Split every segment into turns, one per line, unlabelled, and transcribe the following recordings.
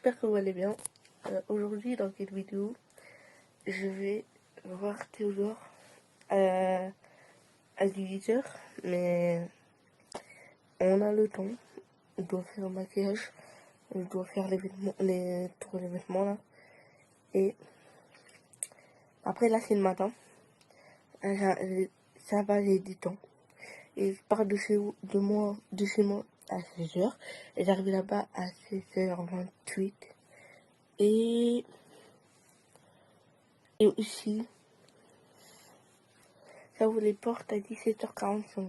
j'espère que vous allez bien. Aujourd'hui, dans cette vidéo, je vais voir Théodore à 18h, mais on a le temps. Je dois faire le maquillage, je dois faire les vêtements, tous les vêtements là. Et après là, c'est le matin. Ça va, j'ai du temps. Et je pars de chez moi à 16h. Et j'arrive là-bas à 16h28. Et aussi, ça ouvre les portes à 17h45.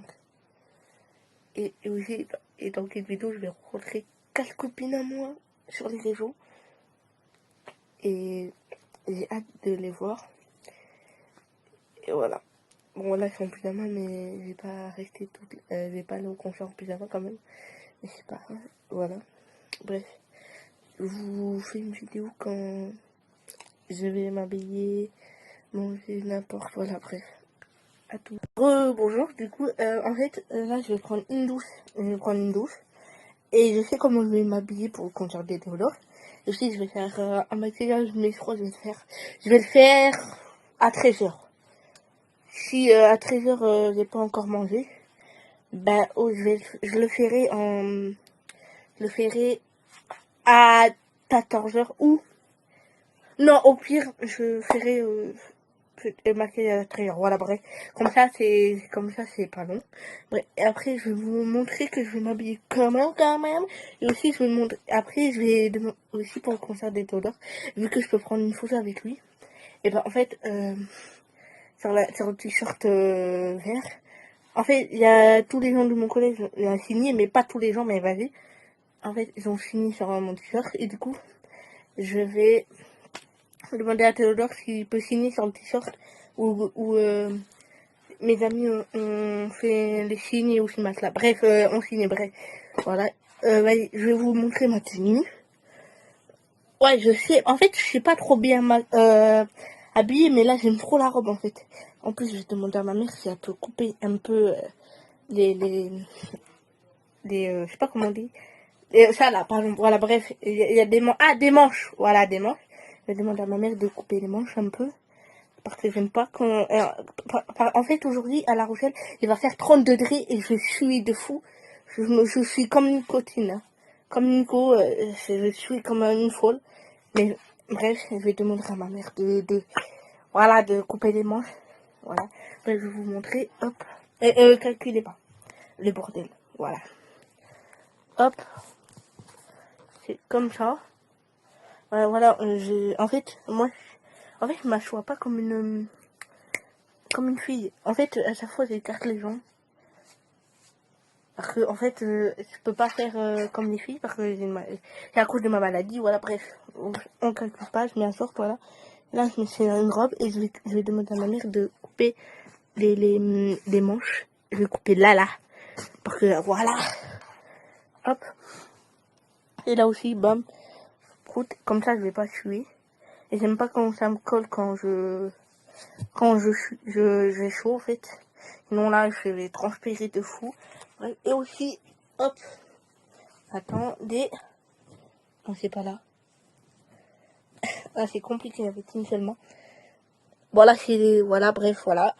Et aussi, et dans cette vidéo, je vais rencontrer 4 copines à moi sur les réseaux. Et j'ai hâte de les voir. Et voilà. Bon, là, je suis en pyjama, mais je vais pas rester je vais pas aller au concert en pyjama quand même. Mais c'est pas grave. Voilà. Bref. Je vous fais une vidéo quand je vais m'habiller, manger, n'importe. Voilà, bref. À tout. Bonjour, du coup, en fait, là, je vais prendre une douche. Et je sais comment je vais m'habiller pour le concert des Théodore. Et aussi, je vais faire un maquillage, mais je crois que je vais le faire à 13h. Si à 13h, j'ai pas encore mangé, ben, je le ferai à 14h ou, non, au pire, je ferai, maquillage à 13h. Voilà, bref. Comme ça, c'est pas long. Bref. Et après, je vais vous montrer que je vais m'habiller quand même. Et aussi, je vais vous montrer, après, je vais aussi pour le concert des Théodore, vu que je peux prendre une photo avec lui. Et ben, en fait, sur le t-shirt vert, en fait, il y a tous les gens de mon collège qui ont signé, mais pas tous les gens, mais vas-y. En fait, ils ont signé sur mon t-shirt, et du coup, je vais demander à Théodore s'il peut signer sur le t-shirt, ou mes amis ont fait les signes et aussi là. Bref, on signe, bref. Voilà. Vas-y, je vais vous montrer ma tenue. Ouais, je sais. En fait, je sais pas trop bien habillée, mais là, j'aime trop la robe, en fait. En plus, je vais demander à ma mère si elle peut couper un peu les je sais pas comment on dit. Ça là, par exemple, voilà, bref, il y a des manches. Ah, des manches. Voilà, des manches. Je vais demander à ma mère de couper les manches un peu. Parce que j'aime pas quand... en fait, aujourd'hui, à La Rochelle, il va faire 30 degrés et je suis de fou. Je suis comme une cotine. Hein. Comme Nico, je suis comme une folle. Mais bref, je vais demander à ma mère voilà, de couper les manches. Voilà. Après, je vais vous montrer. Hop. Calculez pas. Le bordel. Voilà. Hop. C'est comme ça. Voilà. En fait, je m'assois pas comme une fille. En fait, à chaque fois, j'écarte les jambes. Parce que, en fait, je peux pas faire comme les filles parce que c'est à cause de ma maladie. Voilà, bref. On calcule pas, je mets un short, voilà. Là, je me fais une robe et je vais demander à ma mère de couper les manches. Je vais couper là. Parce que, voilà. Hop. Et là aussi, bam. Comme ça, je vais pas suer. Et j'aime pas quand ça me colle quand j'ai chaud, en fait. Sinon, là, je vais transpirer de fou. Ouais. Et aussi, hop. Attendez. Non, c'est pas là. Ah, c'est compliqué avec une seulement. Voilà, voilà, bref, voilà.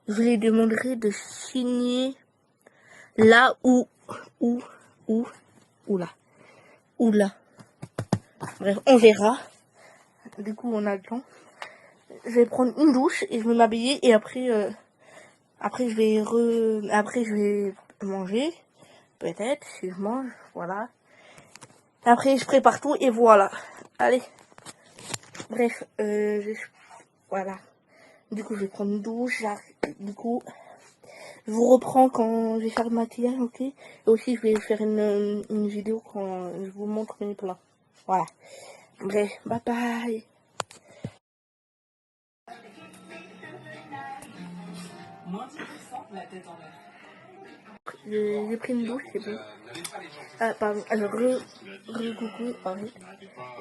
Je lui demanderai de signer là ou là. Ou là. Bref, on verra. Du coup, on a le temps. Je vais prendre une douche et je vais m'habiller et après, je vais manger. Peut-être, si je mange, voilà. Après, je prépare tout et voilà. Allez. Bref, voilà. Du coup, je vais prendre une douche. Du coup, je vous reprends quand je vais faire le maquillage, ok? Et aussi, je vais faire une vidéo quand je vous montre mes plats. Voilà. Bref, bye bye. J'ai pris une douche, c'est bon. Ah, pardon. Alors, coucou, pardon.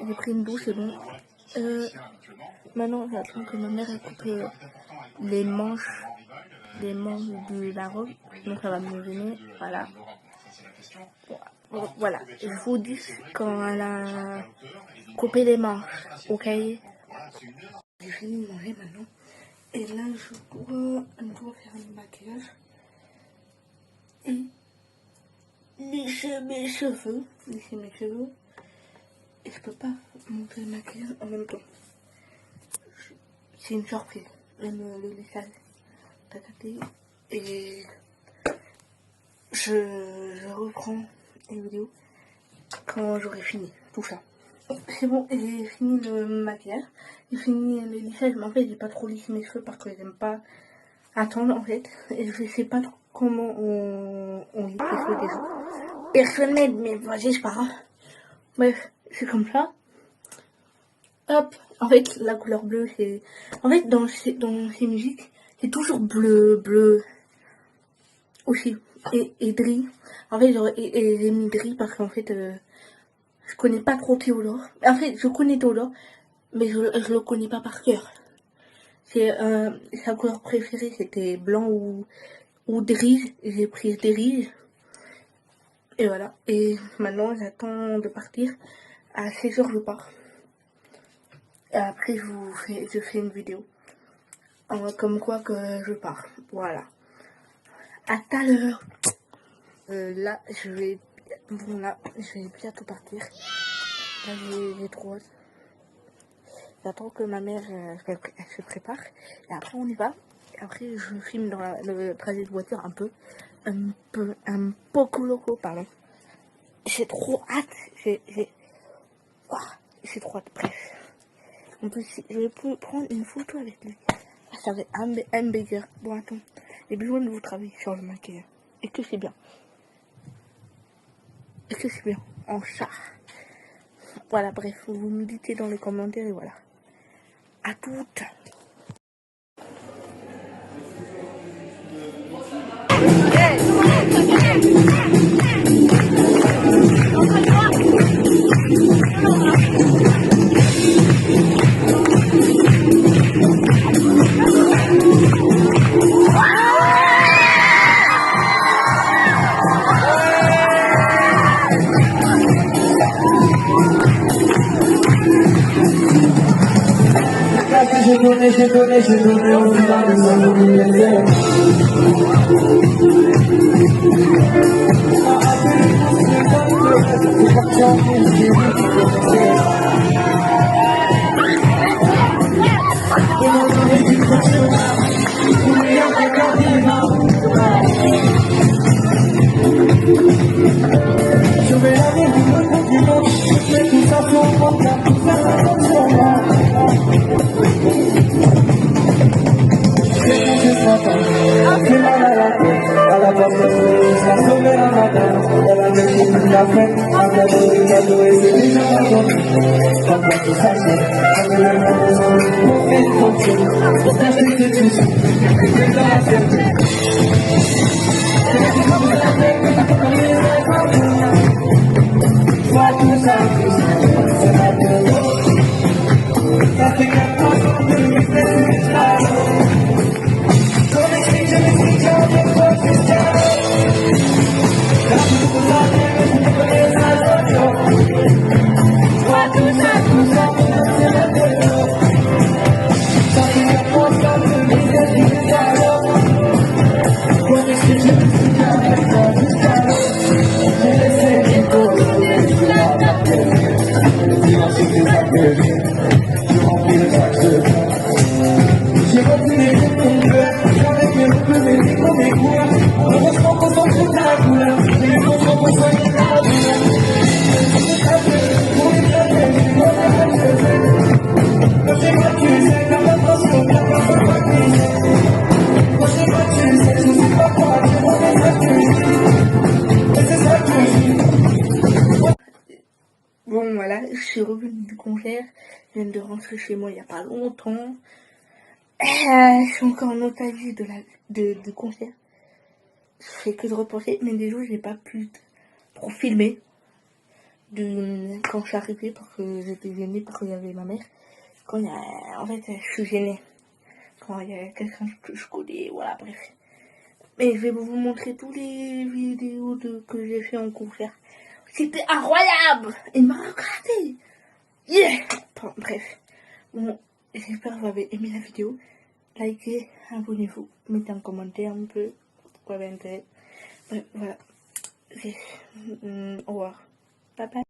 J'ai pris une douche, c'est bon. Maintenant, j'attends que ma mère elle coupe les manches de la robe. Donc, ça va me venir. Voilà. Bon, voilà, je vous dis quand elle a coupé les manches, ok? J'ai fini de manger maintenant. Et là, je dois faire le maquillage. Et lisser mes cheveux. Et je peux pas monter le maquillage en même temps. C'est une surprise, même le lissage. Et je reprends les vidéos quand j'aurai fini tout ça. C'est bon, j'ai fini le maquillage, j'ai fini le lissage, mais en fait j'ai pas trop lissé mes cheveux parce que j'aime pas attendre en fait. Et je sais pas trop comment on lisse les cheveux des autres. Personne m'aide, mais vas-y, c'est pas grave. Bref, c'est comme ça. Hop, en fait la couleur bleue c'est... En fait dans ces musiques, c'est toujours bleu aussi. Et Dri. En fait j'ai mis Dri parce qu'en fait... je connais pas trop Théodore. En fait, je connais Théodore, mais je le connais pas par cœur. C'est sa couleur préférée, c'était blanc ou grise. J'ai pris grise. Et voilà. Et maintenant, j'attends de partir. À 16h, je pars. Et après, je fais une vidéo. Comme quoi que je pars. Voilà. À tout à l'heure. Là, bon, là, je vais bientôt partir. Là, j'ai trop hâte. J'attends que ma mère elle se prépare. Et après, on y va. Et après, je filme dans le trajet de voiture un poco loco, pardon. J'ai trop hâte. J'ai trop hâte. Bref. En plus, je peux prendre une photo avec lui. Ah, ça va être un burger. Bon, attends. J'ai besoin de vous travailler sur le maquillage. Et que c'est bien. Et que c'est bien. En char. Voilà, bref. Vous me dites dans les commentaires et voilà. À toutes.
Je connais au final de sa mobilité. Je vais aller vous le compliment, je fais tout ça pour moi, tout ça ça compte sur moi. J'ai mal à la tête, à la porte de ça sauver la matin. Elle a gagné toute la fête, un cadeau de cadeau et c'est déjà la journée. Quand on se sache, on est le monde ensemble, on fait une fonction. Pour tâcher de tous, c'est dans la fierté. C'est comme la fête, comme les rêves. Soit tout ça, c'est la tête. Ça fait 4 ans que je me fais ça.
Bon voilà, je suis revenue du concert, je viens de rentrer chez moi il n'y a pas longtemps. Je suis encore en nostalgie du concert. Je fais que de repenser, mais des jours j'ai pas pu trop filmer quand je suis arrivée parce que j'étais gênée parce qu'il y avait ma mère. En fait, je suis gênée quand il y a quelqu'un que je connais, voilà, bref. Mais je vais vous montrer toutes les vidéos que j'ai fait en concert. C'était incroyable. Il m'a regardé. Yeah. Bon, bref. Bon, j'espère que vous avez aimé la vidéo. Likez, abonnez-vous, mettez un commentaire un peu. Vous avez intérêt. Bref, voilà. Au revoir. Bye bye.